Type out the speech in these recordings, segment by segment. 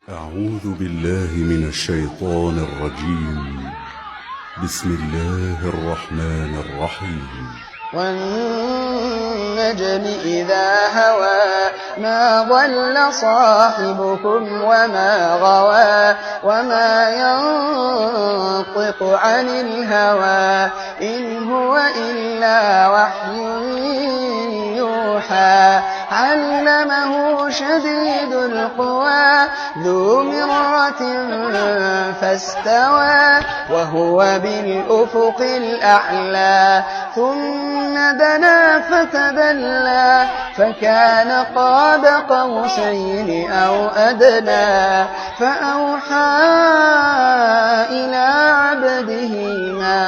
أعوذ بالله من الشيطان الرجيم. بسم الله الرحمن الرحيم. والنجم إذا هوى ما ضل صاحبكم وما غوى وما ينطق عن الهوى إن هو إلا وحي يوحى علمه شديد القوى ذو مرة فاستوى وهو بالأفق الأعلى ثم دنا فتدلى فكان قاب قوسين أو أدنى فأوحى إلى عبده ما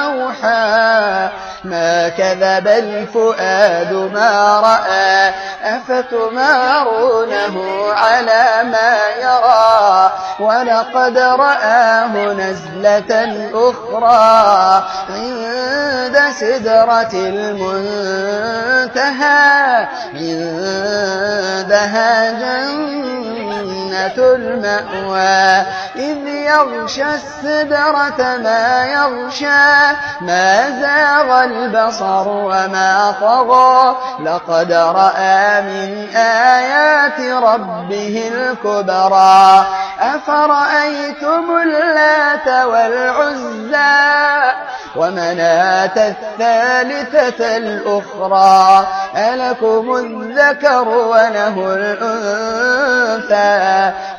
أوحى ما كذب الفؤاد ما رأى أفتمارونه على ما يرى ولقد رآه نزلة أخرى عند سدرة المنتهى عندها جنة المأوى إذ يغشى السدرة ما يغشى ما زاغ البصر وما طغى لقد رأى من آيات ربه الكبرى أفرأيتم اللات والعزى ومناة الثالثة الأخرى ألكم الذكر وله الأنثى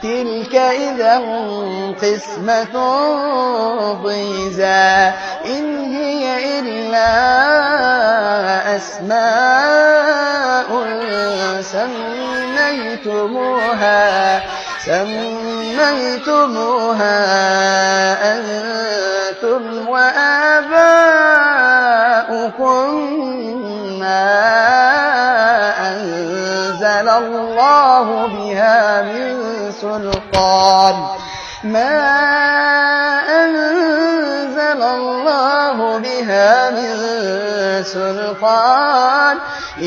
تلك إذا قسمة ضيزى إن هي إلا أسماء سميتموها أنتم وآباؤكم ما أنزل الله بها من سلطان إن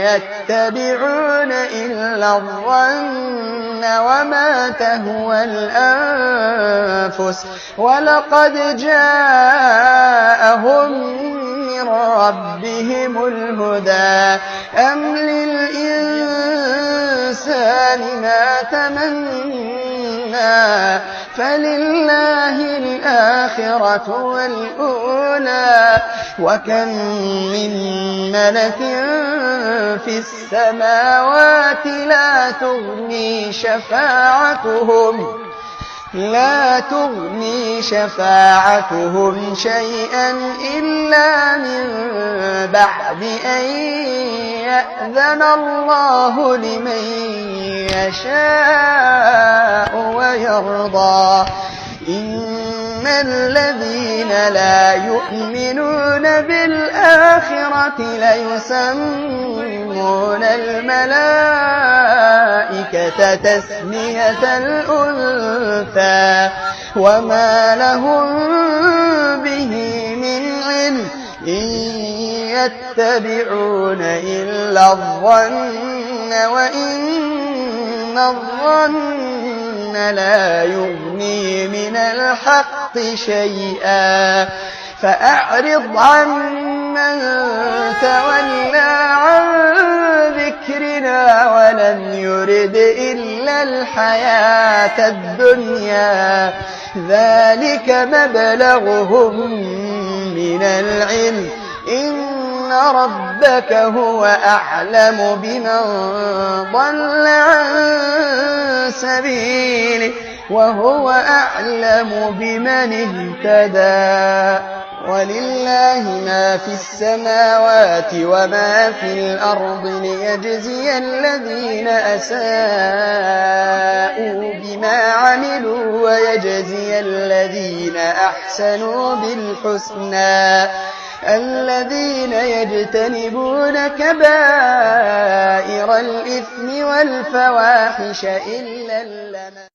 يتبعون إلا الظن وما تهوى الأنفس ولقد جاءهم من ربهم الهدى أم للإنسان ما تمنى فلله الآخرة والأولى وكم من ملك في السماوات لا تغني شفاعتهم شيئا إلا من بعد أن يأذن الله لمن يشاء ويرضى إن الذين لا يؤمنون بالآخرة ليسمون الملائكة تسمية الأنثى وما لهم به من علم إن يتبعون إلا الظن وإن الظن لا يغني من الحق شيئا فأعرض عمن تولى عن ذكرنا ولم يرد إلا الحياة الدنيا ذلك مبلغهم من العلم إن ربك هو أعلم بمن ضل عن سبيله وهو أعلم بمن اهتدى ولله ما في السماوات وما في الأرض ليجزي الذين أساءوا بما عملوا ويجزي الذين أحسنوا بالحسنى الذين يجتنبون كبائر الإثم والفواحش إلا اللمم